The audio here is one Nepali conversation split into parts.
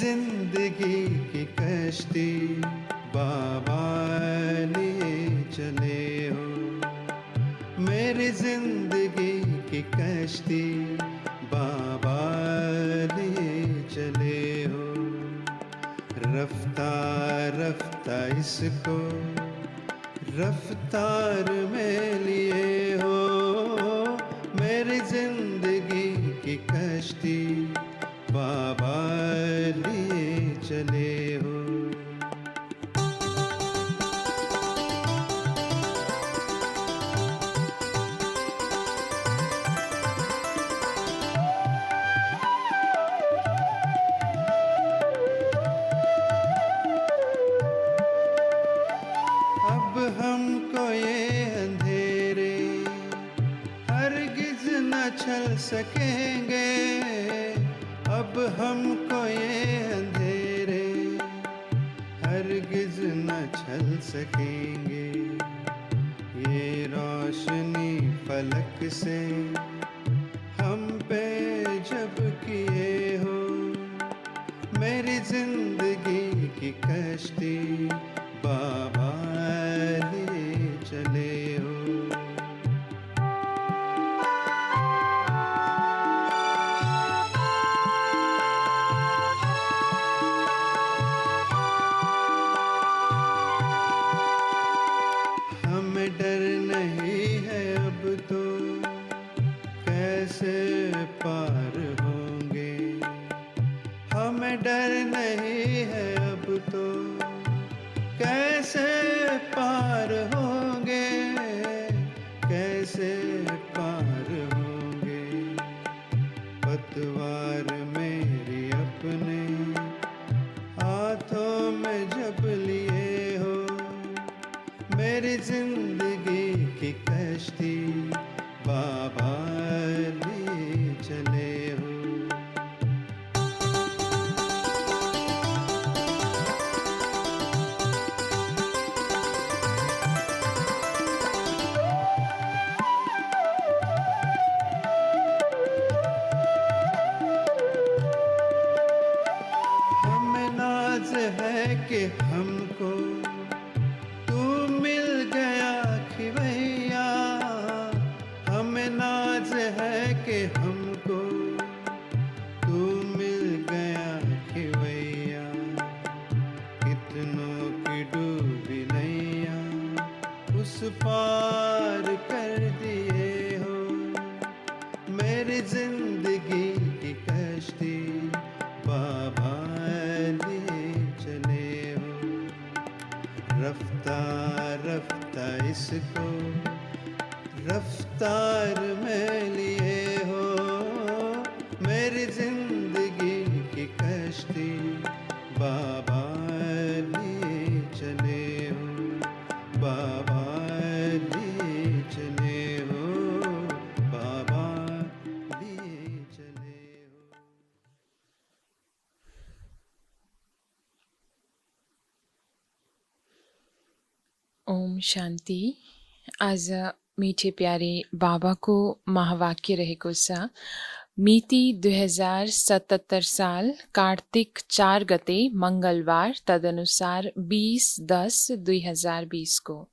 जिंदगी की कश्ती बाबा लिए चले हो, मेरी जिंदगी की कश्ती बाबा लिए चले हो। रफ्तार रफ्तार इसको रफ्तार में लिए हो, मेरी जिंदगी की कश्ती बाबा लिए चले हो। अब हमको ये अंधेरे हरगिज न छल सकेंगे, अब हमको ये अंधेरे हरगिज न छल सकेंगे। ये रोशनी फलक से हम पे जब किए हो, मेरी जिंदगी की कश्ती बाबा लिए चले हो। हमें डर नहीं है अब तो कैसे पार होंगे, हमें डर नहीं है अब तो कैसे पार होंगे, कैसे पार होंगे। पतवार मेरी अपने हाथों में जब लिए हो, मेरी जिंदगी की कश्ती बाबा लिए चले हो। हमें नाज है कि हमको तू मिल गया खिवैया, हमें नाज है कि हमको तू मिल गया खिवैया। कितनों की डूबी नैया उस पार कर दिए हो, मेरी जिंदगी की कश्ती बाबा लिए चले हो। रफ्तार रफ्तार इसको रफ्तार में लिए हो, मेरी जिंदगी की कश्ती बाबा लिए चले हो, बाबा लिए चले हो, बाबा लिए चले हो। ओम शांति। आज मीठे प्यारे बाबा को महावाक्य रहेको छ। मिति 2077 साल कार्तिक 4 गते मंगलबार, तदनुसार 20/10/2020 को।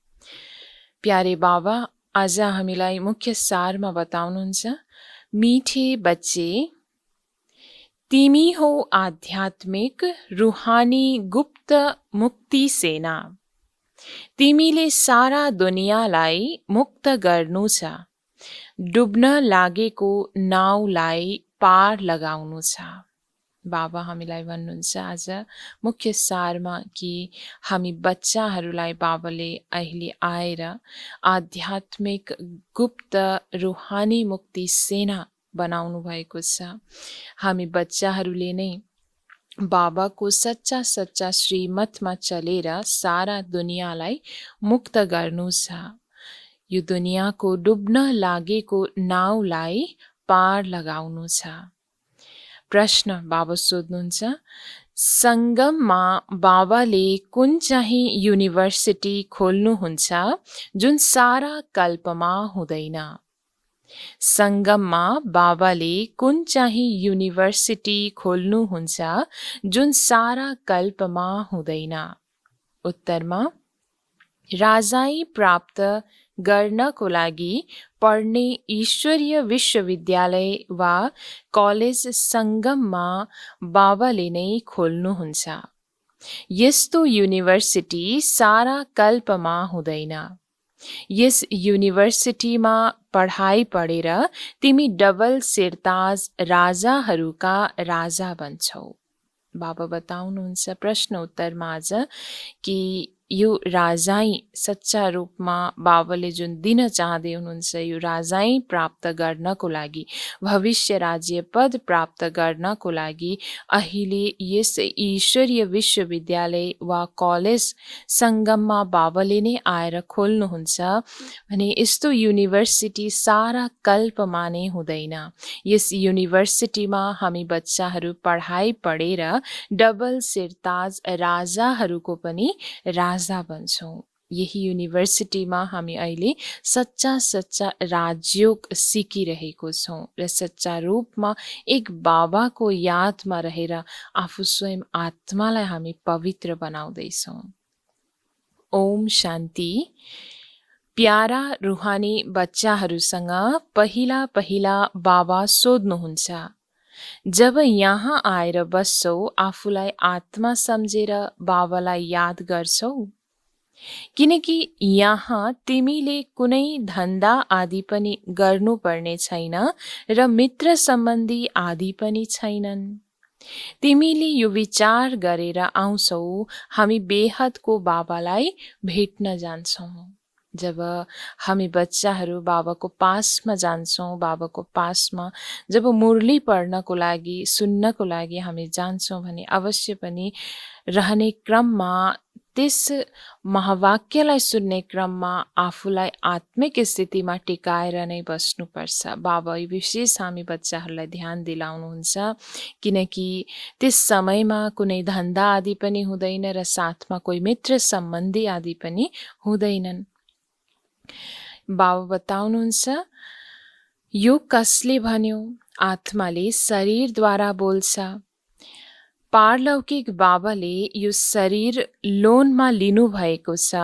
प्यारे बाबा आज हामीलाई मुख्य सारमा बताउनुहुन्छ, मीठे बच्चे, तिमी हो आध्यात्मिक रूहानी गुप्त मुक्ति सेना। तिमीले सारा दुनियाँलाई मुक्त गर्नु छ, डुब्न लागेको नाउलाई पार लगाउनु छ। बाबा हामीलाई भन्नुहुन्छ आज मुख्य सारमा कि हामी बच्चाहरूलाई बाबाले अहिले आएर आध्यात्मिक गुप्त रूहानी मुक्ति सेना बनाउनु भएको छ। हामी बच्चाहरूले नै बाबाको सच्चा सच्चा श्रीमतमा चलेर सारा दुनियाँलाई मुक्त गर्नु छ। यो दुनियाँको डुब्न लागेको नाउलाई पार लगाउनु छ। प्रश्न बाबा सोध्नुहुन्छ, सङ्गममा बाबाले कुन चाहिँ युनिभर्सिटी खोल्नुहुन्छ जुन सारा कल्पमा हुँदैन? सङ्गममा बाबाले कुन चाहिँ युनिभर्सिटी खोल्नुहुन्छ जुन सारा कल्पमा हुँदैन? उत्तरमा राजाई प्राप्त गर्नको लागि पढ्ने ईश्वरीय विश्वविद्यालय वा कलेज सङ्गममा बाबाले नै खोल्नुहुन्छ। यस्तो युनिभर्सिटी सारा कल्पमा हुँदैन। यस युनिभर्सिटीमा पढाइ पढेर तिमी डबल सिरताज राजाहरूका राजा बन्छौ। बाबा बताउनुहुन्छ प्रश्न उत्तरमा आज कि यो राजाई सच्चा रूपमा बाबाले जुन दिन चाहँदै हुनुहुन्छ यो राजाई प्राप्त गर्नको लागि, भविष्य राज्य पद प्राप्त गर्नको लागि अहिले यस ईश्वरीय विश्वविद्यालय वा कलेज सङ्गममा बाबाले नै आएर खोल्नुहुन्छ भने यस्तो युनिभर्सिटी सारा कल्पमा नै हुँदैन। यस युनिभर्सिटीमा हामी बच्चाहरू पढाइ पढेर डबल सिरताज राजाहरूको पनि राजा बन्छौँ। यही युनिभर्सिटीमा हामी अहिले सच्चा राजयोग सिकिरहेको छौँ र सच्चा रूपमा एक बाबाको यादमा रहेर आफू स्वयं आत्मालाई हामी पवित्र बनाउँदैछौँ। ओम शान्ति। प्यारा रुहानी बच्चाहरूसँग पहिला पहिला बाबा सोध्नुहुन्छ, जब यहाँ आएर बस्छौ आफूलाई आत्मा सम्झेर बाबालाई याद गर्छौ? किनकि यहाँ तिमीले कुनै धन्दा आदि पनि गर्नुपर्ने छैन र मित्र सम्बन्धी आदि पनि छैनन्। तिमीले यो विचार गरेर आउँछौ हामी बेहदको बाबालाई भेट्न जान्छौँ। जब हामी बच्चाहरू बाबाको पासमा जान्छौँ, बाबाको पासमा जब मुरली पढ्नको लागि सुन्नको लागि हामी जान्छौँ भने अवश्य पनि रहने क्रममा त्यस महावाक्यलाई सुन्ने क्रममा आफूलाई आत्मिक स्थितिमा टिकाएर नै बस्नुपर्छ। बाबा विशेष हामी बच्चाहरूलाई ध्यान दिलाउनुहुन्छ किनकि त्यस समयमा कुनै धन्दा आदि पनि हुँदैन र साथमा कोही मित्र सम्बन्धी आदि पनि हुँदैनन्। बाबा बताउनुहुन्छ यो कसले भन्यो? आत्माले शरीरद्वारा बोल्छ। पारलौकिक बाबाले यो शरीर लोनमा लिनुभएको छ,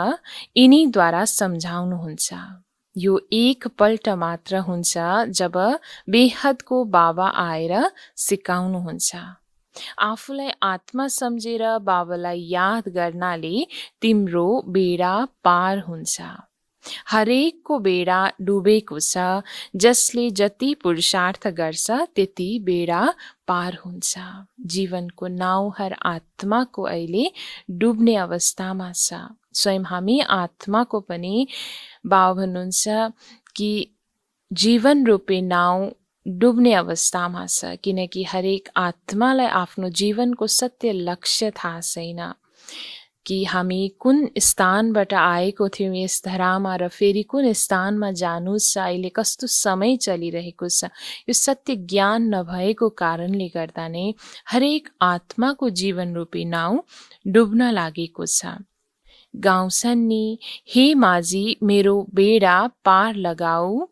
यिनीद्वारा सम्झाउनुहुन्छ। यो एक पल्ट मात्र हुन्छ जब बेहदको बाबा आएर सिकाउनुहुन्छ। आफूलाई आत्मा सम्झेर बाबालाई याद गर्नाले तिम्रो बेडा पार हुन्छ। हरेकको बेडा डुबेको छ, जसले जति पुरुषार्थ गर्छ त्यति बेडा पार हुन्छ। जीवनको नाउ हर आत्माको अहिले डुब्ने अवस्थामा छ। स्वयं हामी आत्माको पनि बाबा भन्नुहुन्छ कि जीवन रूपी नाउ डुब्ने अवस्थामा छ किनकि हरेक आत्मालाई आफ्नो जीवनको सत्य लक्ष्य थाहा छैन कि हामी कुन स्थानबाट आएको थियौँ यस धरामा र फेरि कुन स्थानमा जानु छ, अहिले कस्तो समय चलिरहेको छ। यो सत्य ज्ञान नभएको कारणले गर्दा नै हरेक आत्माको जीवन रूपी नाउ डुब्न लागेको छ। गाउँछन् नि, हे माझी मेरो बेडा पार लगाऊ।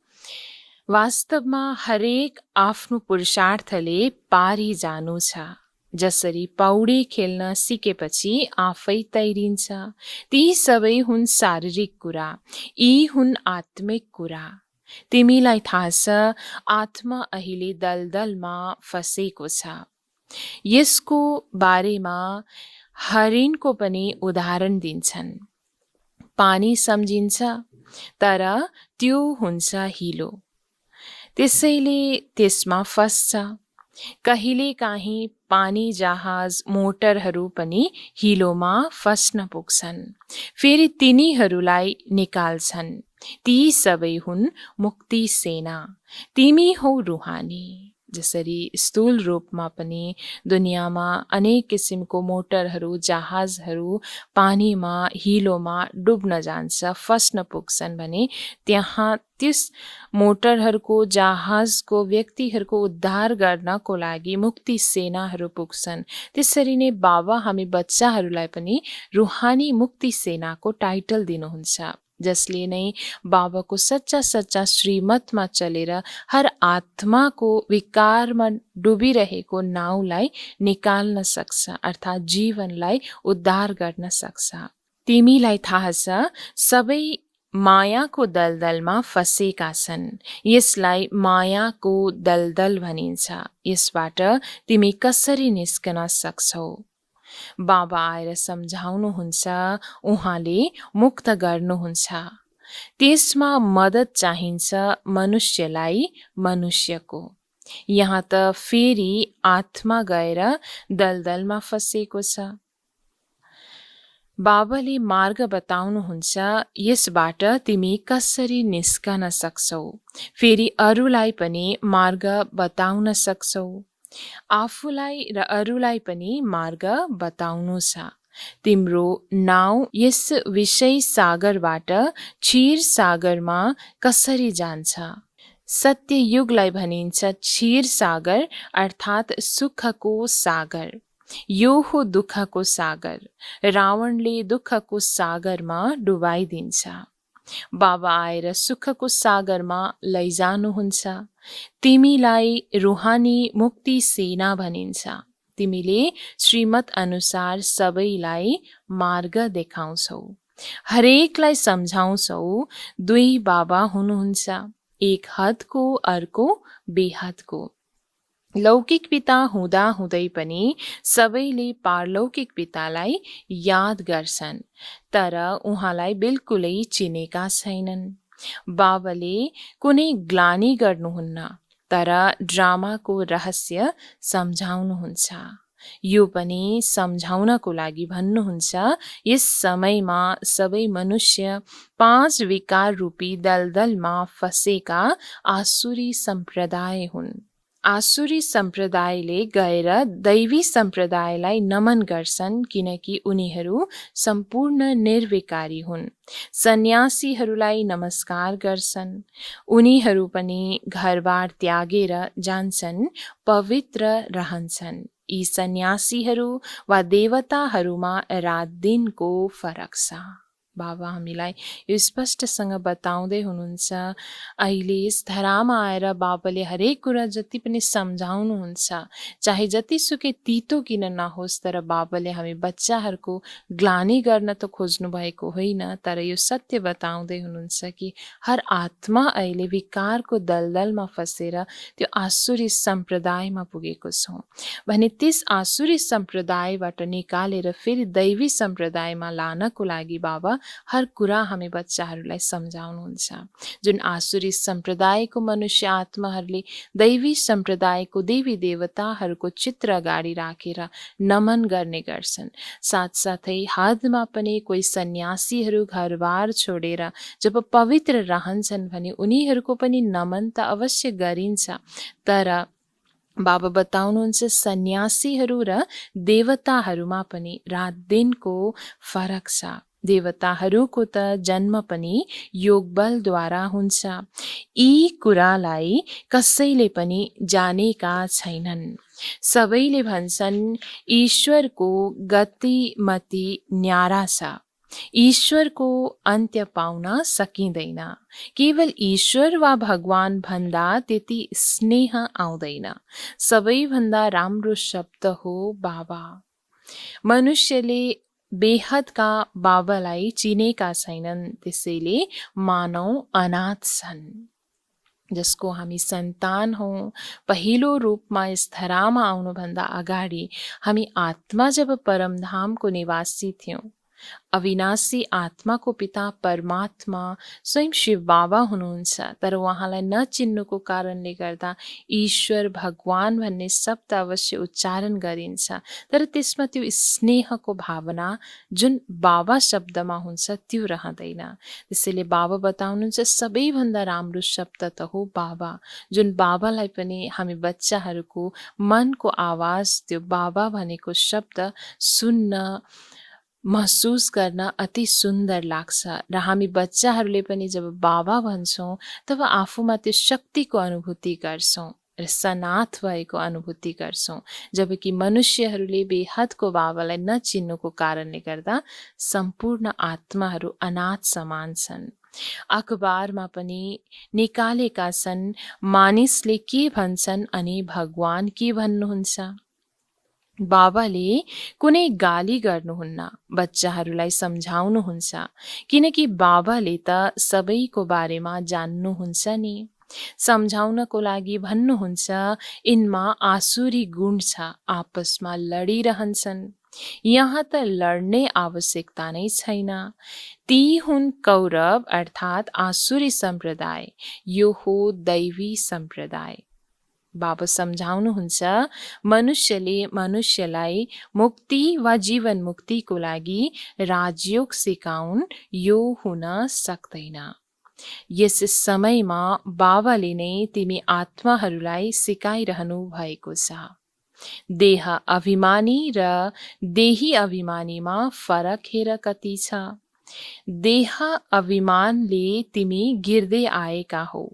वास्तवमा हरेक आफ्नो पुरुषार्थले पारी जानु छ। जसरी पौडी खेल्न सिकेपछि आफै तैरिन्छ, ती सबै हुन् शारीरिक कुरा, यी हुन् आत्मिक कुरा। तिमीलाई थाहा छ आत्मा अहिले दलदलमा फसेको छ। यसको बारेमा हरिणको पनि उदाहरण दिन्छन्। पानी सम्झिन्छ तर त्यो हुन्छ हिलो, त्यसैले त्यसमा फस्छ। कहिले काहीँ पानी जहाज मोटरहरू पनि हिलोमा फस्न पुग्छन्, फेरि तिनीहरूलाई निकाल्छन्। ती सबै हुन् मुक्ति सेना, तिमी हौ रुहानी। जसरी स्थूल रूपमा पनि दुनियाँमा अनेक किसिमको मोटरहरू जहाजहरू पानीमा हिलोमा डुब्न जान्छ, फस्न पुग्छन् भने त्यहाँ त्यस मोटरहरूको जहाजको व्यक्तिहरूको उद्धार गर्नको लागि मुक्ति सेनाहरू पुग्छन्। त्यसरी नै बाबा हामी बच्चाहरूलाई पनि रुहानी मुक्ति सेनाको टाइटल दिनुहुन्छ। जसले नै बाबाको सच्चा सच्चा श्रीमतमा चलेर हर आत्माको विकारमा डुबिरहेको नाउलाई निकाल्न सक्छ, अर्थात् जीवनलाई उद्धार गर्न सक्छ। तिमीलाई थाहा छ, सबै मायाको दलदलमा फँसेका छन्। यसलाई मायाको दलदल भनिन्छ। यसबाट तिमी कसरी निस्कन सक्छौ? बाबा आएर सम्झाउनुहुन्छ, उहाँले मुक्त गर्नुहुन्छ। त्यसमा मद्दत चाहिन्छ मनुष्यलाई मनुष्यको। यहाँ त फेरि आत्मा गएर दलदलमा फँसेको छ। बाबाले मार्ग बताउनुहुन्छ, यसबाट तिमी कसरी निस्कन सक्छौ। फेरि अरूलाई पनि मार्ग बताउन सक्छौ। आफूलाई र अरूलाई पनि मार्ग बताउनु छ। तिम्रो नाउ यस विषय सागरबाट क्षीर सागरमा कसरी जान्छ? सत्ययुगलाई भनिन्छ क्षीर सागर, अर्थात् सुखको सागर। यो हो दुःखको सागर। रावणले दुःखको सागरमा डुबाइदिन्छ। बाबा आएर सुखको सागरमा लैजानुहुन्छ। तिमीलाई रुहानी मुक्ति सेना भनिन्छ। तिमीले श्रीमत अनुसार सबैलाई मार्ग देखाउँछौ, हरेकलाई सम्झाउँछौ। दुई बाबा हुनुहुन्छ, एक हदको, अर्को बेहदको। लौकिक पिता हुँदा हुँदै पनि सबैले पारलौकिक पितालाई याद गर्छन्, तर उहाँलाई बिल्कुलै चिनेका छैनन्। बाबाले कुनै ग्लानी गर्नुहुन्न, तर ड्रामाको रहस्य सम्झाउनुहुन्छ। यो पनि सम्झाउनको लागि भन्नुहुन्छ, यस समयमा सबै मनुष्य 5 विकार रूपी दलदलमा फँसेका आसुरी सम्प्रदाय हुन्। आसुरी सम्प्रदायले गएर दैवी सम्प्रदायलाई नमन गर्छन्, किनकि उनीहरू सम्पूर्ण निर्विकारी हुन्। सन्यासीहरूलाई नमस्कार गर्छन्। उनीहरू पनि घरबार त्यागेर जान्छन्, पवित्र रहन्छन्। यी सन्यासीहरू वा देवताहरूमा रात दिनको फरक छ। बाबा हामीलाई यो स्पष्टसँग बताउँदै हुनुहुन्छ। अहिले यस धरामा आएर बाबाले हरेक कुरा जति पनि सम्झाउनुहुन्छ, चाहे जतिसुकै तितो किन नहोस्, तर बाबाले हामी बच्चाहरूको ग्लानी गर्न त खोज्नु भएको होइन, तर यो सत्य बताउँदै हुनुहुन्छ कि हर आत्मा अहिले विकारको दलदलमा फँसेर त्यो आसुरी सम्प्रदायमा पुगेको छौँ भने त्यस आसुरी सम्प्रदायबाट निकालेर फेरि दैवी सम्प्रदायमा लानको लागि बाबा हर कुरा हामी बच्चाहरूलाई सम्झाउनुहुन्छ। जुन आसुरी सम्प्रदायको मनुष्य आत्माहरूले दैवी सम्प्रदायको देवी देवताहरूको चित्र अगाडि राखेर नमन गर्ने गर्छन्। साथसाथै हदमा पनि कोही सन्यासीहरू घरबार छोडेर जब पवित्र रहन्छन् भने उनीहरूको पनि नमन त अवश्य गरिन्छ, तर बाबा बताउनुहुन्छ सन्यासीहरू र देवताहरूमा पनि रात दिनको फरक छ। देवताहरूको त जन्म पनि योगबलद्वारा हुन्छ। यी कुरालाई कसैले पनि जानेका छैनन्। सबैले भन्छन् ईश्वरको गतिमति न्यारा छ। ईश्वरको अन्त्य पाउन सकिँदैन। केवल ईश्वर वा भगवान भन्दा त्यति स्नेह आउँदैन। सबैभन्दा राम्रो शब्द हो बाबा। मनुष्यले बेहदका बाबालाई चिनेका छैनन्, त्यसैले मानव अनाथ छन्। जसको हामी सन्तान हौँ, पहिलो रूपमा यस धरामा आउनुभन्दा अगाडि हामी आत्मा जब परमधामको निवासी थियौँ, अविनाशी आत्माको पिता परमात्मा स्वयं शिव बाबा हुनुहुन्छ, तर उहाँलाई नचिन्नुको कारणले गर्दा ईश्वर भगवान भन्ने शब्द अवश्य उच्चारण गरिन्छ, तर त्यसमा त्यो स्नेहको भावना जुन बाबा शब्दमा हुन्छ त्यो रहँदैन। त्यसैले बाबा बताउनुहुन्छ सबैभन्दा राम्रो शब्द त हो बाबा। जुन बाबालाई पनि हामी बच्चाहरूको मनको आवाज त्यो बाबा भनेको शब्द सुन्न महसुस गर्न अति सुन्दर लाग्छ र हामी बच्चाहरूले पनि जब बाबा भन्छौँ तब आफूमा त्यो शक्तिको अनुभूति गर्छौँ। र सनाथ भएको अनुभूति गर्छौँ। जबकि मनुष्यहरूले बेहदको बाबालाई नचिन्नुको कारणले गर्दा सम्पूर्ण आत्माहरू अनाथ समान छन्। अखबारमा पनि निकालेका छन्, मानिसले के भन्छन् अनि भगवान के भन्नुहुन्छ। बाबाले कुनै गाली गर्नुहुन्न, बच्चाहरूलाई सम्झाउनुहुन्छ, किनकि बाबाले त सबैको बारेमा जान्नुहुन्छ नि। सम्झाउनको लागि भन्नुहुन्छ, यिनमा आसुरी गुण छ, आपसमा लडिरहन्छन्। यहाँ त लड्ने आवश्यकता नै छैन। ती हुन् कौरव अर्थात् आसुरी सम्प्रदाय, यो हो दैवी सम्प्रदाय। बाबा सम्झाउनुहुन्छ, मनुष्यले मनुष्यलाई मुक्ति वा जीवन मुक्तिको लागि राजयोग सिकाउन्, यो हुन सक्दैन। यस समयमा बाबाले नै तिमी आत्माहरूलाई सिकाइरहनु भएको छ। देह अभिमानी र देही अभिमानीमा फरक हेर कति छ। देह अभिमानले तिमी गिर्दै आएका हो।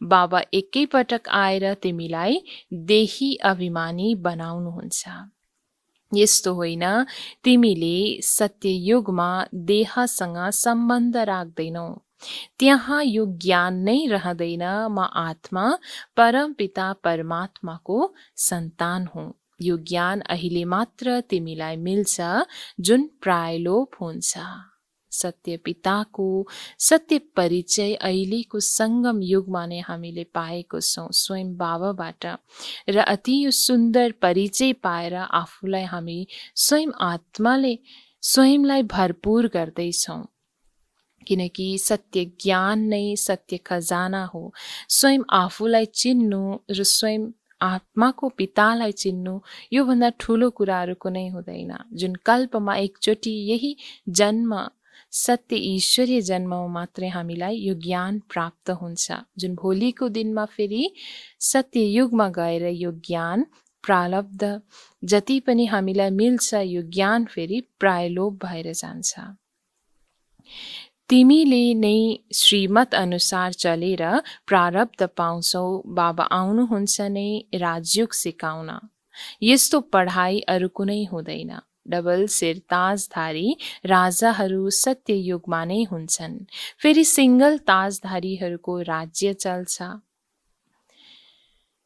बाबा एकैपटक आएर तिमीलाई देही अभिमानी बनाउनुहुन्छ। यस्तो होइन, तिमीले सत्ययुगमा देहसँग सम्बन्ध राख्दैनौ। त्यहाँ यो ज्ञान नै रहँदैन, म आत्मा परमपिता परमात्माको सन्तान हुँ। यो ज्ञान अहिले मात्र तिमीलाई मिल्छ, जुन प्रायलोप हुन्छ। सत्य पिताको सत्य परिचय अहिलेको सङ्गम युगमा नै हामीले पाएको छौँ स्वयं बाबाबाट, र अति यो सुन्दर परिचय पाएर आफूलाई हामी स्वयं आत्माले स्वयंलाई भरपूर गर्दैछौँ। किनकि सत्य ज्ञान नै सत्य खजाना हो। स्वयं आफूलाई चिन्नु र स्वयं आत्माको पितालाई चिन्नु, योभन्दा ठुलो कुराहरू कुनै हुँदैन। जुन कल्पमा एकचोटि यही जन्म सत्य ईश्वरीय जन्ममा मात्रै हामीलाई यो ज्ञान प्राप्त हुन्छ, जुन भोलिको दिनमा फेरि सत्य युगमा गएर यो ज्ञान प्रारब्ध जति पनि हामीलाई मिल्छ, यो ज्ञान फेरि प्रायलोप भएर जान्छ। तिमीले नै श्रीमत अनुसार चलेर प्रारब्ध पाउँछौ। बाबा आउनुहुन्छ नै राजयोग सिकाउन। यस्तो पढाइ अरू कुनै हुँदैन। डबल सिर ताजधारी राजाहरू सत्य युगमा नै हुन्छन्। फेरि सिंगल ताजधारीहरूको राज्य चल्छ।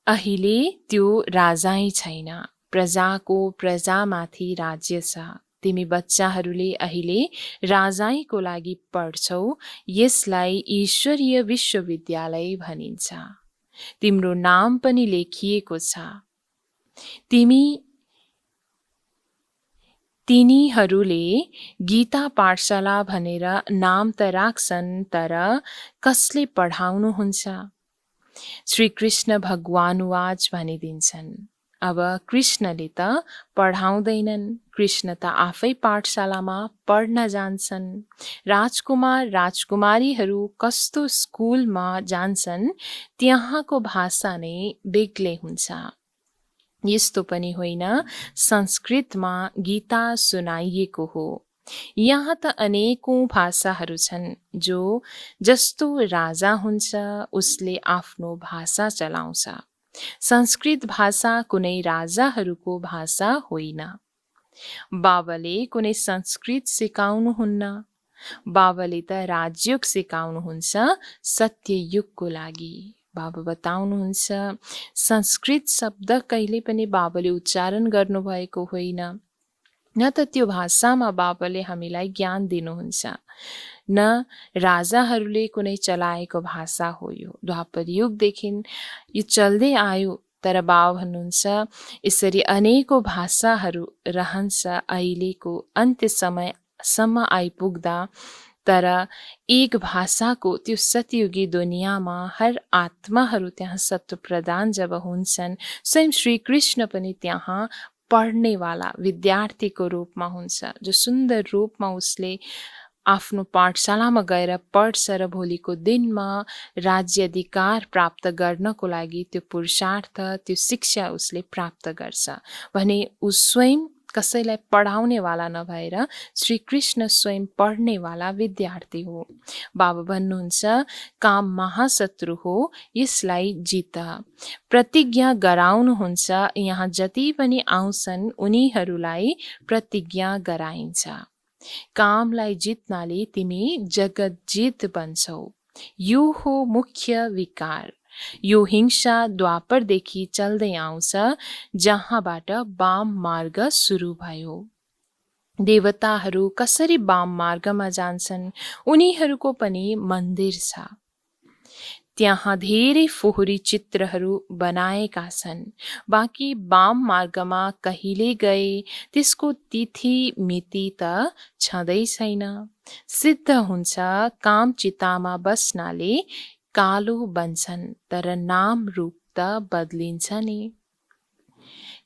अहिले त्यो राजाई छैन, प्रजाको प्रजामाथि राज्य छ। तिमी बच्चाहरूले अहिले राजाईको लागि पढ्छौ। यसलाई ईश्वरीय विश्वविद्यालय भनिन्छ। तिम्रो नाम पनि लेखिएको छ। तिनीहरूले गीता पाठशाला भनेर नाम त राख्छन्, तर कसले पढाउनुहुन्छ? श्री कृष्ण भगवानुवाच भनिदिन्छन्। अब कृष्णले त पढाउँदैनन्, कृष्ण त आफै पाठशालामा पढ्न जान्छन्। राजकुमार राजकुमारीहरू कस्तो स्कुलमा जान्छन्, त्यहाँको भाषा नै बेग्लै हुन्छ। यस्तो पनि होइन, संस्कृतमा गीता सुनाइएको हो। यहाँ त अनेकौं भाषाहरू छन्। जो जस्तो राजा हुन्छ उसले आफ्नो भाषा चलाउँछ। संस्कृत भाषा कुनै राजाहरूको भाषा होइन। बाबाले कुनै संस्कृत सिकाउनुहुन्न। बाबाले त राजयोग सिकाउनुहुन्छ सत्ययुगको लागि। बाबा बताउनुहुन्छ, संस्कृत शब्द कहिले पनि बाबाले उच्चारण गर्नुभएको होइन। न त त्यो भाषामा बाबाले हामीलाई ज्ञान दिनुहुन्छ, न राजाहरूले कुनै चलाएको भाषा हो। यो द्वापर युगदेखि यो चल्दै आयो। तर बाबा भन्नुहुन्छ, यसरी अनेकौं भाषाहरू रहन्छ अहिलेको अन्त्य समयसम्म आइपुग्दा। तर एक भाषाको त्यो सतयुगी दुनियाँमा हर आत्माहरू त्यहाँ सत्व प्रदान जब हुन्छन्, स्वयं श्री कृष्ण पनि त्यहाँ पढ्नेवाला विद्यार्थीको रूपमा हुन्छ। जो सुन्दर रूपमा उसले आफ्नो पाठशालामा गएर पढ्छ र भोलिको दिनमा राज्य अधिकार प्राप्त गर्नको लागि त्यो पुरुषार्थ, त्यो शिक्षा उसले प्राप्त गर्छ भने ऊ स्वयं कसैलाई पढाउनेवाला नभएर श्री कृष्ण स्वयं पढ्नेवाला विद्यार्थी हो। बाबा भन्नुहुन्छ, काम महाशत्रु हो, यसलाई जित। प्रतिज्ञा गराउनुहुन्छ, यहाँ जति पनि आउँछन् उनीहरूलाई प्रतिज्ञा गराइन्छ। कामलाई जित्नाले तिमी जगत जित बन्छौ। यो हो मुख्य विकार। यो हिंसा द्वापरदेखि चल्दै आउँछ, जहाँबाट वाम मार्ग सुरु भयो। देवताहरू कसरी वाम मार्गमा जान्छन्? उनीहरूको पनि मन्दिर छ। त्यहाँ धेरै फोहोरी चित्रहरू बनाएका छन्। बाँकी वाम मार्गमा कहिले गए त्यसको तिथि मिति त छँदै छैन। सिद्ध हुन्छ काम चितामा बस्नाले कालो बन्छन्, तर नाम रूप त बदलिन्छ नि।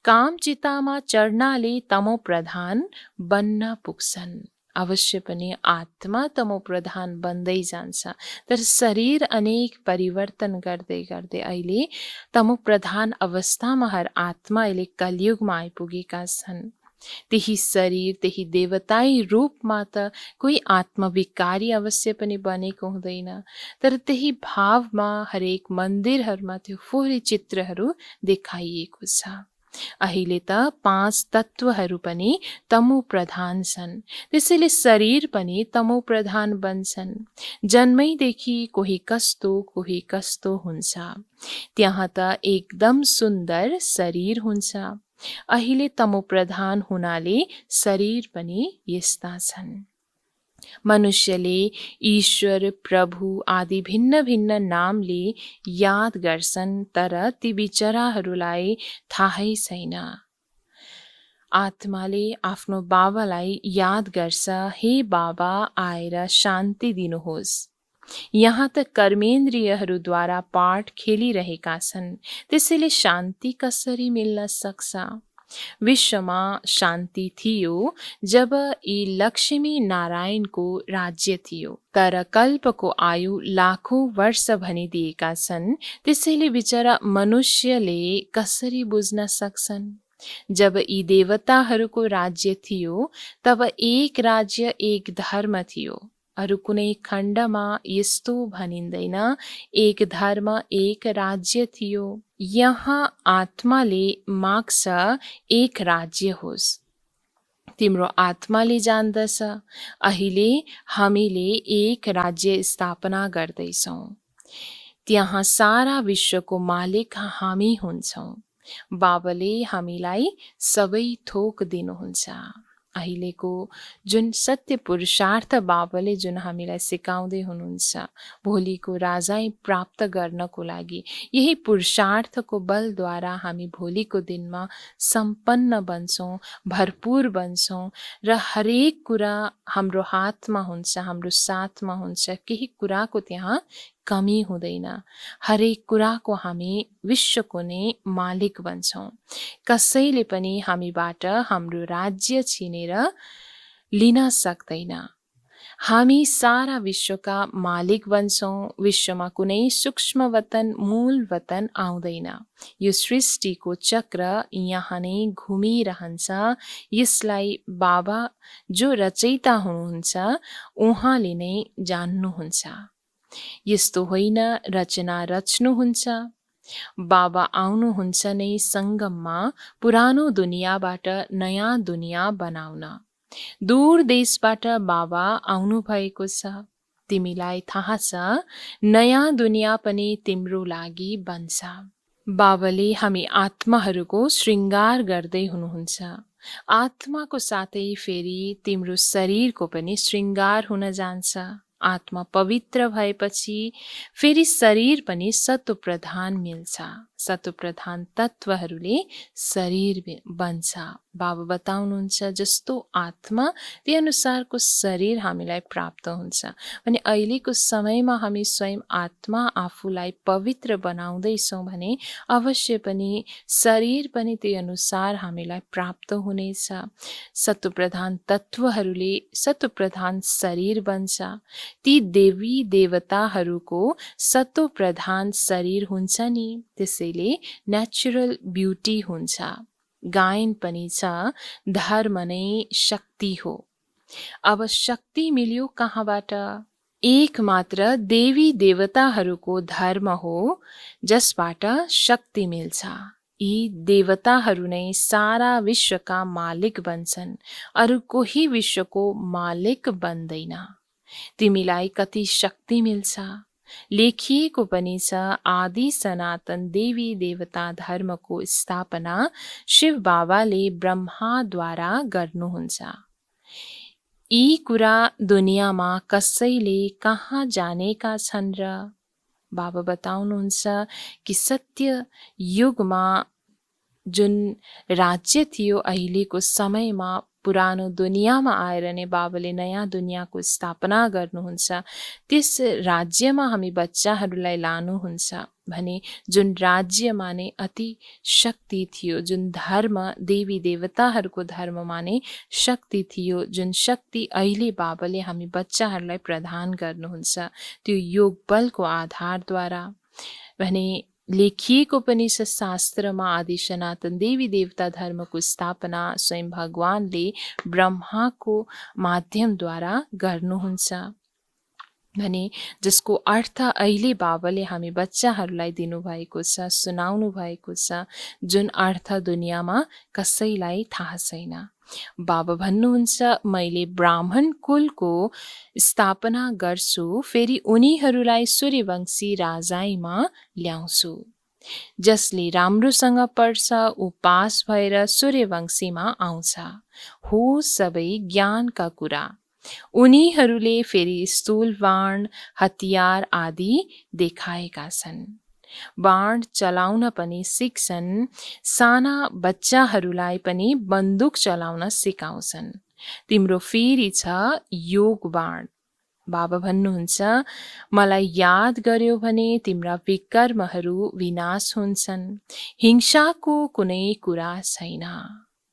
काम चितामा चढ्नाले तमो प्रधान बन्न पुग्छन्। अवश्य पनि आत्मा तमो प्रधान बन्दै जान्छ, तर शरीर अनेक परिवर्तन गर्दै गर्दै अहिले तमो प्रधान अवस्थामा हर आत्मा अहिले कलियुगमा आइपुगेका छन्। त्यही शरीर त्यही देवताई रूपमा त कोही आत्मविकारी अवश्य पनि बनेको हुँदैन, तर त्यही भावमा हरेक मन्दिरहरूमा त्यो फोहोरी चित्रहरू देखाइएको छ। अहिले त 5 तत्त्वहरू पनि तमो प्रधान छन्, त्यसैले शरीर पनि तमो प्रधान बन्छन्। जन्मैदेखि कोही कस्तो हुन्छ। त्यहाँ त एकदम सुन्दर शरीर हुन्छ। अहिले तमो प्रधान हुनाले शरीर पनि यस्ता छन्। मनुष्यले ईश्वर, प्रभु आदि भिन्न भिन्न नामले याद गर्छन्, तर ती बिचराहरूलाई थाहै छैन। आत्माले आफ्नो बाबालाई याद गर्छ, हे बाबा आएर शान्ति दिनुहोस्। यहाँ त कर्मेन्द्रियहरूद्वारा पाठ खेलिरहेका छन्, त्यसैले शान्ति कसरी मिल्न सक्छ? विश्वमा शान्ति थियो जब यी लक्ष्मी नारायणको राज्य थियो, तर कल्पको आयु लाखौं वर्ष भनिदिएका छन्। त्यसैले बिचरा मनुष्यले कसरी बुझ्न सक्छन्? जब यी देवताहरूको राज्य थियो तब एक राज्य एक धर्म थियो। अरू कुनै खण्डमा यस्तो भनिँदैन, एक धर्म एक राज्य थियो। यहाँ आत्माले माग्छ एक राज्य होस्। तिम्रो आत्माले जान्दछ अहिले हामीले एक राज्य स्थापना गर्दैछौँ। त्यहाँ सारा विश्वको मालिक हामी हुन्छौँ। बाबाले हामीलाई सबै थोक दिनुहुन्छ। अहिलेको जुन सत्य पुरुषार्थ बाबाले जुन हामीलाई सिकाउँदै हुनुहुन्छ, भोलिको राजाई प्राप्त गर्नको लागि यही पुरुषार्थको बलद्वारा हामी भोलिको दिनमा सम्पन्न बन्छौँ, भरपूर बन्छौँ र हरेक कुरा हाम्रो हातमा हुन्छ, हाम्रो साथमा हुन्छ। केही कुराको त्यहाँ कमी हुँदैन। हरेक कुराको हामी विश्वको नै मालिक बन्छौँ। कसैले पनि हामीबाट हाम्रो राज्य छिनेर लिन सक्दैन। हामी सारा विश्वका मालिक बन्छौँ। विश्वमा कुनै सूक्ष्म वतन, मूल वतन आउँदैन। यो सृष्टिको चक्र यहाँ नै घुमिरहन्छ। यसलाई बाबा जो रचयिता हुनुहुन्छ उहाँले नै जान्नुहुन्छ। यस्तो होइन रचना रच्नुहुन्छ। बाबा आउनुहुन्छ नै सङ्गममा पुरानो दुनियाँबाट नयाँ दुनियाँ बनाउन। दूर देशबाट बाबा आउनु भएको छ। तिमीलाई थाहा छ नयाँ दुनियाँ पनि तिम्रो लागि बन्छ। बाबाले हामी आत्माहरूको श्रृङ्गार गर्दै हुनुहुन्छ। आत्माको साथै फेरि तिम्रो शरीरको पनि श्रृङ्गार हुन जान्छ। आत्मा पवित्र भएपछि फेरि शरीर पनि सत्व प्रधान मिल्छ। सत्व प्रधान तत्त्वहरूले शरीर बन्छ। बाबा बताउनुहुन्छ जस्तो आत्मा त्यही अनुसारको शरीर हामीलाई प्राप्त हुन्छ। भने अहिलेको समयमा हामी स्वयं आत्मा आफूलाई पवित्र बनाउँदैछौँ भने अवश्य पनि शरीर पनि त्यही अनुसार हामीलाई प्राप्त हुनेछ। सत्व प्रधान तत्त्वहरूले सत्व प्रधान शरीर बन्छ। ती देवी देवताहरूको सत्व प्रधान शरीर हुन्छ नि, त्यसैले नेचुरल ब्युटी हुन्छ। गायन पनि छ, धर्म नै शक्ति हो। अब शक्ति मिल्यो कहाँबाट? एक मात्र देवी देवताहरूको धर्म हो जसबाट शक्ति मिल्छ। यी देवताहरू नै सारा विश्वका मालिक बन्छन्, अरू कोही विश्वको मालिक बन्दैन। तिमीलाई कति शक्ति मिल्छ? लेखिएको पनि छ, आदि सनातन देवी देवता धर्मको स्थापना शिव बाबाले ब्रह्माद्वारा गर्नुहुन्छ। यी कुरा दुनियाँमा कसैले कहाँ जानेका छन् र? बाबा बताउनुहुन्छ कि सत्य युगमा जुन राज्य थियो अहिलेको समयमा पुरानो दुनियाँमा आएर नै बाबाले नयाँ दुनियाँको स्थापना गर्नुहुन्छ। त्यस राज्यमा हामी बच्चाहरूलाई लानुहुन्छ भने जुन राज्यमा नै अति शक्ति थियो, जुन धर्म देवी देवताहरूको धर्ममा नै शक्ति थियो, जुन शक्ति अहिले बाबाले हामी बच्चाहरूलाई प्रदान गर्नुहुन्छ त्यो योग बलको आधारद्वारा। भने लेखिएको पनि छ शास्त्रमा, आदि सनातन देवी देवता धर्मको स्थापना स्वयं भगवानले ब्रह्माको माध्यमद्वारा गर्नुहुन्छ भने जसको अर्थ अहिले बाबाले हामी बच्चाहरूलाई दिनुभएको छ, सुनाउनु भएको छ, जुन अर्थ दुनियाँमा कसैलाई थाहा छैन। बाबा भन्नुहुन्छ, मैले ब्राह्मण कुलको स्थापना गर्छु, फेरि उनीहरूलाई सूर्यवंशी राजाईमा ल्याउँछु। जसले राम्रोसँग पढ्छ ऊ पास भएर सूर्यवंशीमा आउँछ। हो सबै ज्ञानका कुरा। उनीहरूले फेरि स्थूल बाण, हतियार आदि देखाएका छन्। बाण चलाउन पनि सिक्छन्, साना बच्चाहरूलाई पनि बन्दुक चलाउन सिकाउँछन्। तिम्रो फेरि छ योग बाण। बाबा भन्नुहुन्छ, मलाई याद गर्यो भने तिम्रा विकर्महरू विनाश हुन्छन्। हिंसाको कुनै कुरा छैन।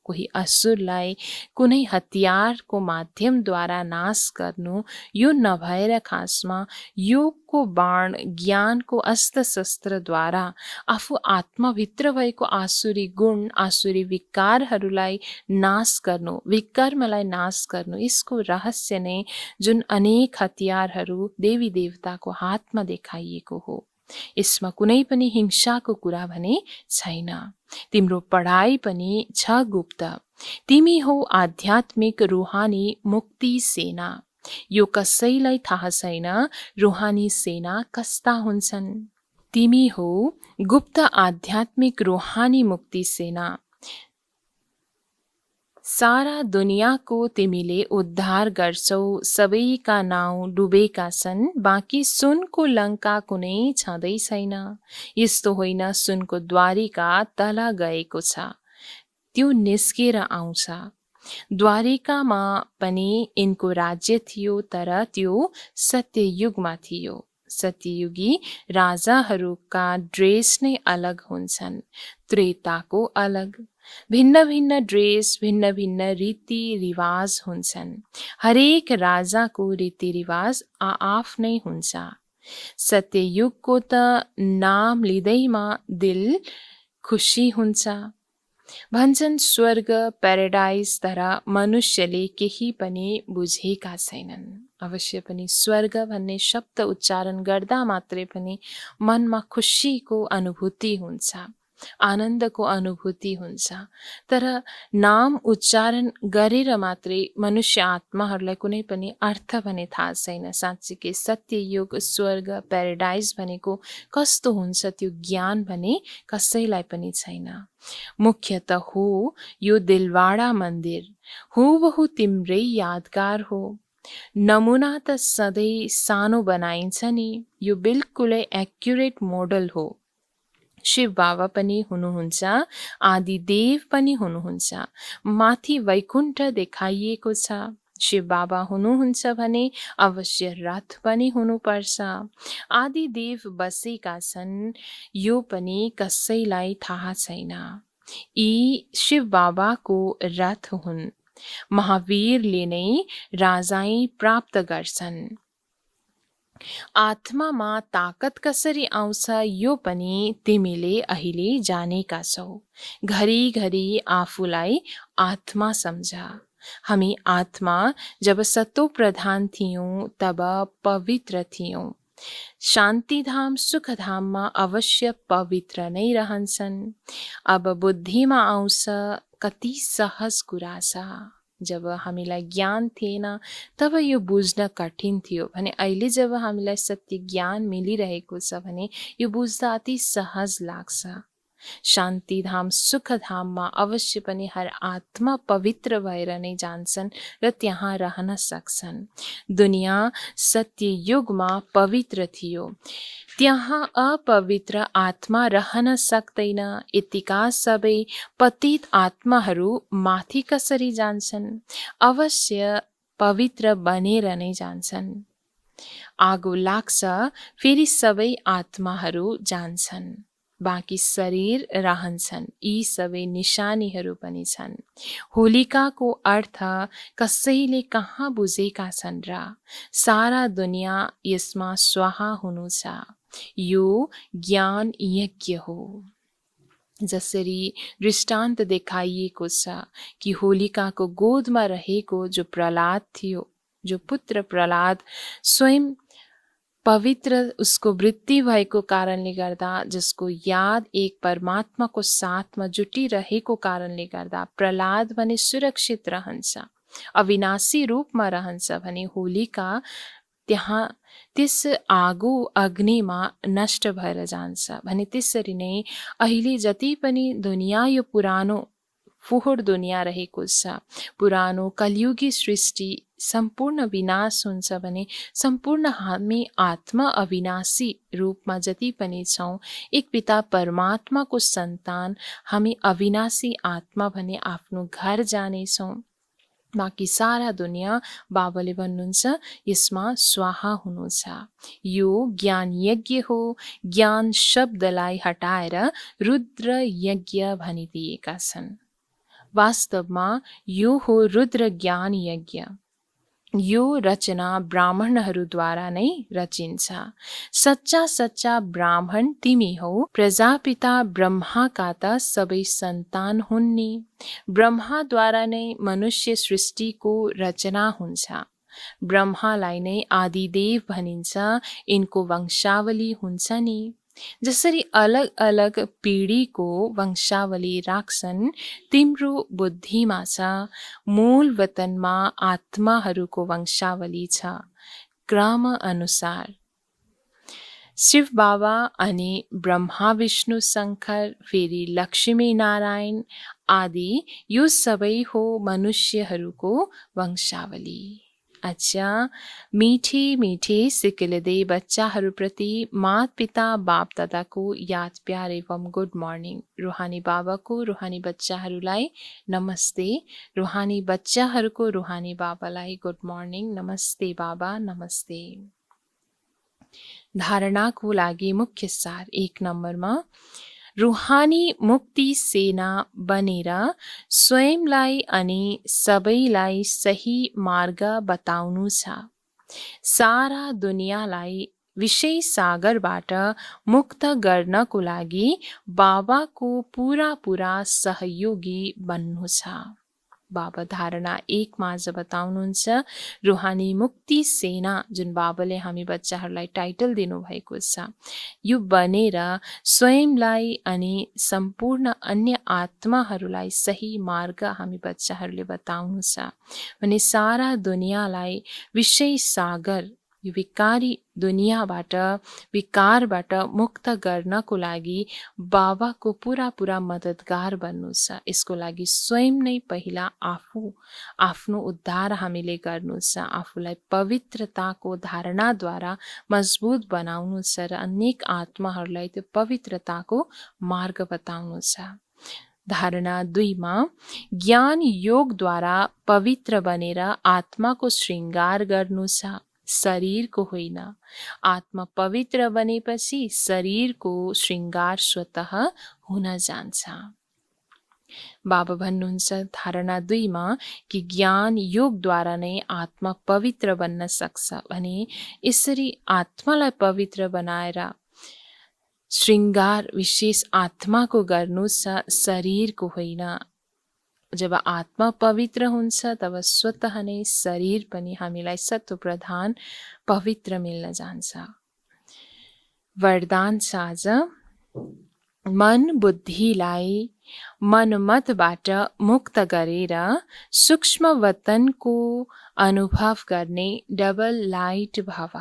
कोही असुरलाई कुनै हतियारको माध्यमद्वारा नाश गर्नु यो नभएर खासमा योगको बाण, ज्ञानको अस्त्र शस्त्रद्वारा आफू आत्माभित्र भएको आसुरी गुण, आसुरी विकारहरूलाई नाश गर्नु, विकर्मलाई नाश गर्नु, यसको रहस्य नै जुन अनेक हतियारहरू देवी देवताको हातमा देखाइएको हो। यसमा कुनै पनि हिंसाको कुरा भने छैन। तिम्रो पढाइ पनि छ गुप्त। तिमी हो आध्यात्मिक रूहानी मुक्ति सेना। यो कसैलाई थाहा छैन रूहानी सेना कस्ता हुन्छन्। तिमी हो गुप्त आध्यात्मिक रूहानी मुक्ति सेना। सारा दुनियाँको तिमीले उद्धार गर्छौ। सबैका नाउँ डुबेका छन्, बाँकी सुनको लङ्का कुनै छँदै छैन। यस्तो होइन सुनको द्वारिका तल गएको छ, त्यो निस्केर आउँछ। द्वारिकामा पनि यिनको राज्य थियो, तर त्यो सत्ययुगमा थियो। सत्ययुगी राजाहरूका ड्रेस नै अलग हुन्छन्, त्रेताको अलग। भिन्न भिन्न ड्रेस, भिन्न भिन्न रीतिरिवाज हुन्छन्। हरेक राजाको रीतिरिवाज आआफ्नै हुन्छ। सत्ययुगको त नाम लिँदैमा दिल खुसी हुन्छ। भन्छन् स्वर्ग, प्याराडाइज, तर मनुष्यले केही पनि बुझेका छैनन्। अवश्य पनि स्वर्ग भन्ने शब्द उच्चारण गर्दा मात्रै पनि मनमा खुसीको अनुभूति हुन्छ, आनन्दको अनुभूति हुन्छ। तर नाम उच्चारण गरेर मात्रै मनुष्य आत्माहरूलाई कुनै पनि अर्थ भने थाहा छैन। साँच्चीकै सत्ययुग, स्वर्ग, प्याराडाइज भनेको कस्तो हुन्छ त्यो ज्ञान भने कसैलाई पनि छैन। मुख्यत हो यो दिलवाडा मन्दिर हुबहु तिम्रै यादगार हो। नमुना त सधैँ सानो बनाइन्छ नि, यो बिल्कुलै एक्युरेट मोडल हो। शिव बाबा पनि हुनुहुन्छ, आदिदेव पनि हुनुहुन्छ। माथि वैकुण्ठ देखाइएको छ। शिव बाबा हुनुहुन्छ भने अवश्य रथ पनि हुनुपर्छ। आदिदेव बसेका छन्, यो पनि कसैलाई थाहा छैन। यी शिव बाबाको रथ हुन्। महावीरले नै राजाई प्राप्त गर्छन्। आत्मामा ताकत कसरी आउँछ यो पनि तिमीले अहिले जानेका छौ। घरिघरि आफूलाई आत्मा सम्झ। हामी आत्मा जब सतो प्रधान थियौँ तब पवित्र थियौँ। शान्तिधाम सुखधाममा अवश्य पवित्र नै रहन्छन्। अब बुद्धिमा आउँछ कति सहज कुरा छ। जब हामीलाई ज्ञान थिएन तब यो बुझ्न कठिन थियो भने अहिले जब हामीलाई सत्य ज्ञान मिलिरहेको छ भने यो बुझ्दा अति सहज लाग्छ। शान्तिधाम सुखधाममा अवश्य पनि हर आत्मा पवित्र भएर नै जान्छन् र त्यहाँ रहन सक्छन्। दुनियाँ सत्य युगमा पवित्र थियो, त्यहाँ अपवित्र आत्मा रहन सक्दैन। यतिका सबै पतित आत्माहरू माथि कसरी जान्छन्? अवश्य पवित्र बनेर नै जान्छन्। आगो लाग्छ फेरि सबै आत्माहरू जान्छन्, बाँकी शरीर रहन्छन्। यी सबै निशानीहरू पनि छन्। होलिकाको अर्थ कसैले कहाँ बुझेका छन् र? सारा दुनियाँ यसमा स्वाहा हुनु छ। यो ज्ञान यज्ञ हो। जसरी दृष्टान्त देखाइएको छ कि होलिकाको गोदमा रहेको जो प्रहलाद थियो, जो पुत्र प्रहलाद स्वयं पवित्र उसको वृत्ति भएको कारणले गर्दा, जसको याद एक परमात्माको साथमा जुटिरहेको कारणले गर्दा प्रहलाद भने सुरक्षित रहन्छ, अविनाशी रूपमा रहन्छ भने होलिका त्यहाँ त्यस आगो अग्निमा नष्ट भएर जान्छ भने त्यसरी नै अहिले जति पनि दुनियाँ यो पुरानो फोहोर दुनियाँ रहेको छ, पुरानो कलियुगी सृष्टि सम्पूर्ण विनाश हुन्छ भने सम्पूर्ण हामी आत्मा अविनाशी रूपमा जति पनि छौँ, एक पिता परमात्माको सन्तान हामी अविनाशी आत्मा भने आफ्नो घर जानेछौँ। बाँकी सारा दुनियाँ बाबाले भन्नुहुन्छ यसमा स्वाहा हुनु छ। यो ज्ञान यज्ञ हो। ज्ञान शब्दलाई हटाएर रुद्र यज्ञ भनिदिएका छन्। वास्तवमा यो हो रुद्र ज्ञान यज्ञ। यो रचना ब्राह्मणहरूद्वारा नै रचिन्छ। सच्चा सच्चा ब्राह्मण तिमी हौ। प्रजापिता ब्रह्माका त सबै सन्तान हुन् नि। ब्रह्माद्वारा नै मनुष्य सृष्टिको रचना हुन्छ। ब्रह्मालाई नै आदिदेव भनिन्छ। यिनको वंशावली हुन्छ नि। जसरी अलग अलग पिँढीको वंशावली राख्छन्, तिम्रो बुद्धिमा छ। मूल वतनमा आत्माहरूको वंशावली छ क्रम अनुसार। शिव बाबा अनि ब्रह्मा विष्णु शङ्कर फेरि लक्ष्मी नारायण आदि यो सबै हो मनुष्यहरूको वंशावली। अच्छा, मीठे मीठे सिकिलदे बच्चाहरूप्रति मात पिता बाप दादाको याद प्यार एवं गुड मर्निङ। रुहानी बाबाको रुहानी बच्चाहरूलाई नमस्ते। रुहानी बच्चाहरूको रुहानी बाबालाई गुड मर्निङ। नमस्ते बाबा, नमस्ते। धारणाको लागि मुख्य सार 1 नम्बरमा रुहानी मुक्ति सेना बनेर स्वयंलाई अनि सबैलाई सही मार्ग बताउनु छ। सारा दुनियाँलाई विषय सागरबाट मुक्त गर्नको लागि बाबाको पुरा सहयोगी बन्नु छ। बाबा धारणा 1 मा आज बताउनुहुन्छ रुहानी मुक्ति सेना, जुन बाबाले हामी बच्चाहरूलाई टाइटल दिनुभएको छ, यो बनेर स्वयंलाई अनि सम्पूर्ण अन्य आत्माहरूलाई सही मार्ग हामी बच्चाहरूले बताउनु छ भने सारा दुनियाँलाई विषय सागर, यो विकारी दुनियाँबाट विकारबाट मुक्त गर्नको लागि बाबाको पुरा मद्दतगार बन्नु छ। यसको लागि स्वयं नै पहिला आफ्नो उद्धार हामीले गर्नु छ। आफूलाई पवित्रताको धारणाद्वारा मजबुत बनाउनु छ र अनेक आत्माहरूलाई त्यो पवित्रताको मार्ग बताउनु छ। धारणा 2 मा ज्ञान योगद्वारा पवित्र बनेर आत्माको श्रृङ्गार गर्नु छ, शरीरको होइन। आत्मा पवित्र बनेपछि शरीरको श्रृङ्गार स्वतः हुन जान्छ। बाबा भन्नुहुन्छ धारणा 2 मा कि ज्ञान योगद्वारा नै आत्मा पवित्र बन्न सक्छ भने यसरी आत्मालाई पवित्र बनाएर श्रृङ्गार विशेष आत्माको गर्नु शरीरको होइन। जब आत्मा पवित्र हुन्छ तब स्वतः नै शरीर पनि हामीलाई सत्व प्रधान पवित्र मिल्न जान्छ। वरदान छ आज मन बुद्धिलाई मनमतबाट मुक्त गरेर सूक्ष्म वतनको अनुभव गर्ने डबल लाइट भव।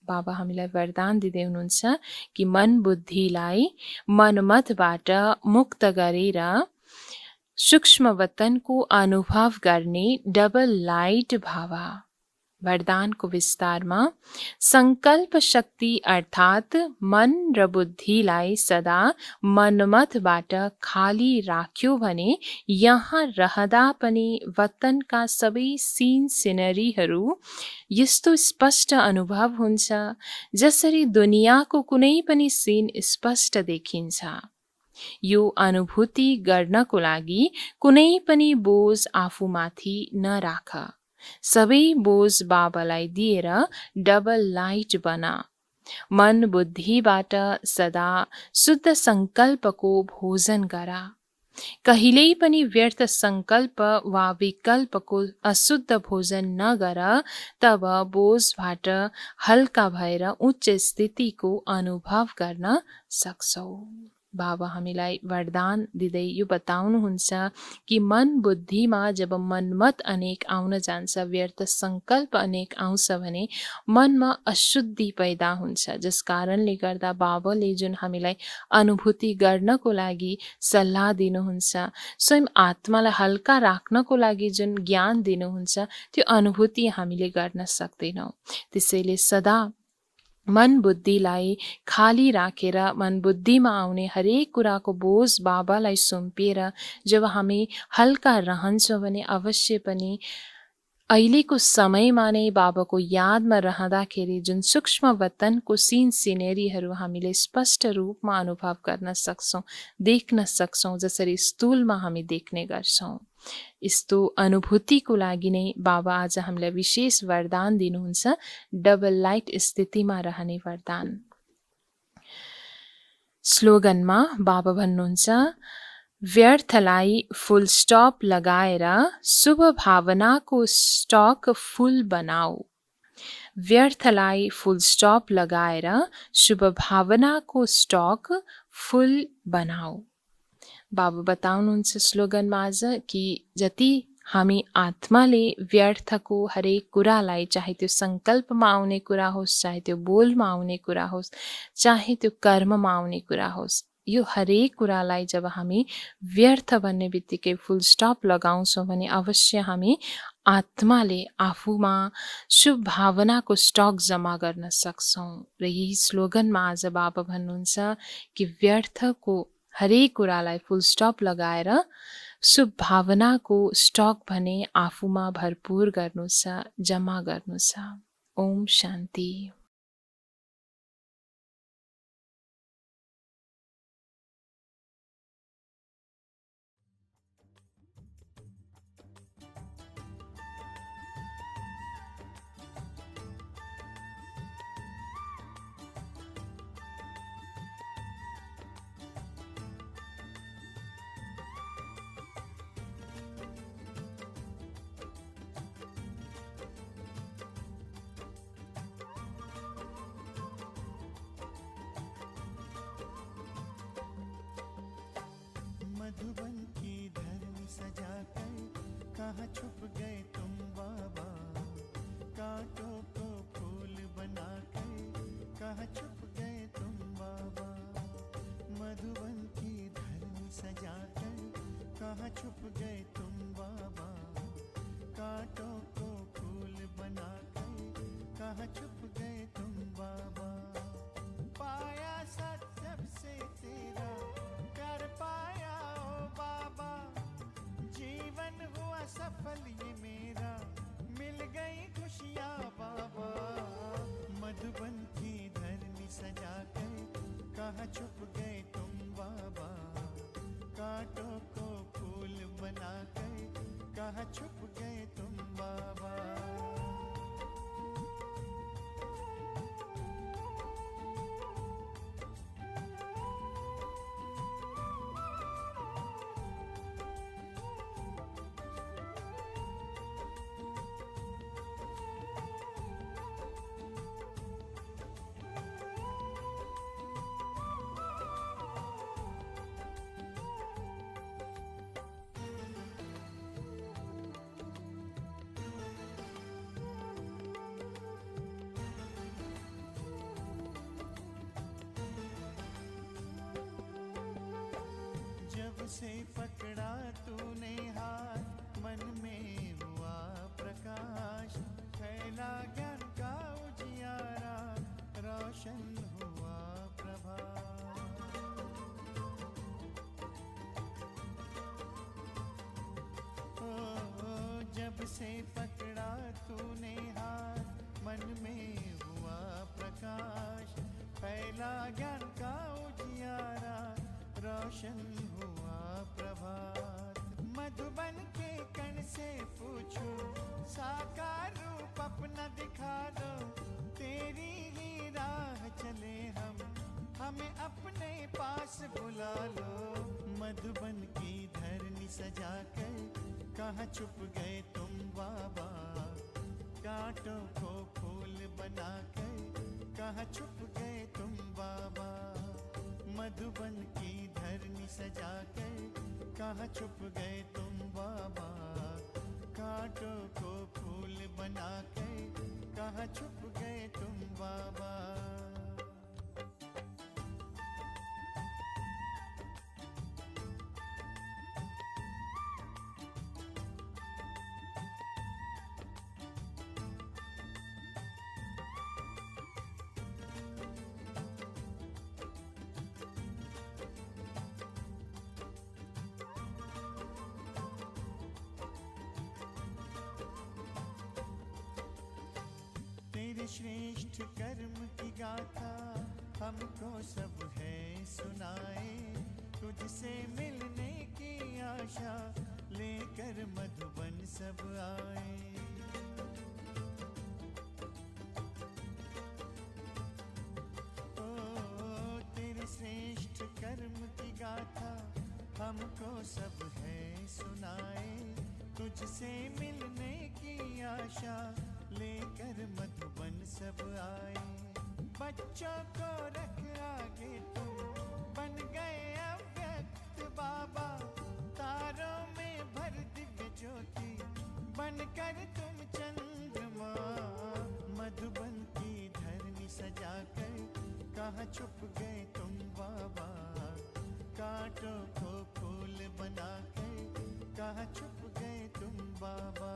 बाबा हामीलाई वरदान दिँदै हुनुहुन्छ कि मन बुद्धिलाई मनमतबाट मुक्त गरेर सूक्ष्म वतनको अनुभव गर्ने डबल लाइट भव। वरदानको विस्तारमा संकल्प शक्ति अर्थात् मन र बुद्धिलाई सदा मनमतबाट खाली राख्यो भने यहाँ रहँदा पनि वतनका सबै सीन सिनरीहरू यस्तो स्पष्ट अनुभव हुन्छ जसरी दुनियाँको कुनै पनि सीन स्पष्ट देखिन्छ। यो अनुभूति गर्नको लागि कुनै पनि बोझ आफूमाथि नराख। सबै बोझ बाबालाई दिएर डबल लाइट बना। मन बुद्धिबाट सदा शुद्ध संकल्पको भोजन गरा। कहिल्यै पनि व्यर्थ संकल्प वा विकल्पको अशुद्ध भोजन नगर, तब बोझबाट हल्का भएर उच्च स्थितिको अनुभव गर्न सक्छौ। बाबा हामीलाई वरदान दिँदै यो बताउनुहुन्छ कि मन बुद्धिमा जब मनमत अनेक आउन जान्छ, व्यर्थ संकल्प अनेक आउँछ भने मनमा अशुद्धि पैदा हुन्छ। जस कारणले गर्दा बाबाले जुन हामीलाई अनुभूति गर्नको लागि सल्लाह दिनुहुन्छ, स्वयं आत्मालाई हल्का राख्नको लागि जुन ज्ञान दिनुहुन्छ, त्यो अनुभूति हामीले गर्न सक्दैनौँ। त्यसैले सदा मन बुद्धिलाई खाली राखेर मन बुद्धिमा आउने हरेक कुराको बोझ बाबालाई सुम्पिएर जब हामी हल्का रहन्छौँ भने अवश्य पनि अहिलेको समयमा नै बाबाको यादमा रहँदाखेरि जुन सूक्ष्म वतनको सीन सिनेरीहरू हामीले स्पष्ट रूपमा अनुभव गर्न सक्छौँ, देख्न सक्छौँ, जसरी स्थूलमा हामी देख्ने गर्छौँ। यस्तो अनुभूतिको लागि नै बाबा आज हामीलाई विशेष वरदान दिनुहुन्छ, डबल लाइट स्थितिमा रहने वरदान। स्लोगनमा बाबा भन्नुहुन्छ, व्यर्थलाई फुल स्टप लगाएर शुभ भावनाको स्टक फुल बनाऊ। व्यर्थलाई फुल स्टप लगाएर शुभ भावनाको स्टक फुल बनाऊ। बाबा बताउनुहुन्छ स्लोगनमा आज कि जति हामी आत्माले व्यर्थको हरेक कुरालाई, चाहे त्यो सङ्कल्पमा आउने कुरा होस्, चाहे त्यो बोलमा आउने कुरा होस्, चाहे त्यो कर्ममा आउने कुरा होस्, यो हरेक कुरालाई जब हामी व्यर्थ भन्ने बित्तिकै फुल स्टप लगाउँछौँ भने अवश्य हामी आत्माले आफूमा शुभ भावनाको स्टक जम्मा गर्न सक्छौँ। र यही स्लोगनमा आज बाबा भन्नुहुन्छ कि व्यर्थको हरेक कुरालाई फुल स्टप लगाएर शुभ भावनाको स्टक भने आफूमा भरपूर गर्नु छ, जम्मा गर्नु छ। ओम शान्ति। मधुबन की धरनी सजाकर कहाँ छुप गए तुम बाबा, कांटों को फूल बनाकर कहाँ छुप गए तुम बाबा। मधुबन की धरनी सजाकर कहाँ छुप गए तुम बाबा, कांटों को फूल बनाकर कहाँ छुप गए तुम बाबा। पाया सत्य से तेरा कर पाया बाबा, जीवन हुआ सफल ये मेरा, मिल गई खुशियाँ बाबा। मधुबन की धरनी सजाकर कहाँ छुप गए तुम बाबा, कांटों को फूल कहाँ छुप गए तुम बाबा। जब से पकड़ा तूने हाथ मन में हुआ प्रकाश, फैला ज्ञान का उजियारा, रोशन हुआ प्रभात। ओ, जब से पकड़ा तूने हाथ मन में हुआ प्रकाश, फैला ज्ञान का उजियारा, रोशन हुआ प्रभात। मधुबन के कण से पूछो, साकार रूप अपना दिखा दो, तेरी ही राह चले हम, हमें अपने पास बुला लो। मधुबन की धरनी सजा कर कहाँ छुप गए तुम बाबा, कांटों को फूल बना कर कहाँ छुप गए तुम बाबा। मधुबन की धरनी सजा कर कहाँ छुप गए तुम बाबा, कांटों को फूल बना कर कहाँ छुप गए तुम बाबा। तेरे श्रेष्ठ कर्म की गाथा हमको सब है सुनाए, तुझसे मिलने की आशा लेकर मधुबन सब आए। ओ तेरे श्रेष्ठ कर्म की गाथा हमको सब है सुनाए, तुझसे मिलने की आशा लेकर मधुबन सब आए। बच्चों को रख आगे तुम बन गए अव्यक्त बाबा, तारों में भर दिव्य ज्योति बनकर तुम चंद्रमा। मधुबन की धरनी सजा कर कहाँ छुप गए तुम बाबा, कांटों को फूल बना कर कहाँ छुप गए तुम बाबा।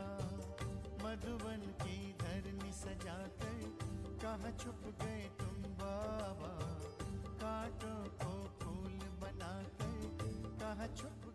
मधुबन की धरनी सजा कर कहाँ छुप गए तुम बाबा, कांटों को फूल बना कर कहाँ छुप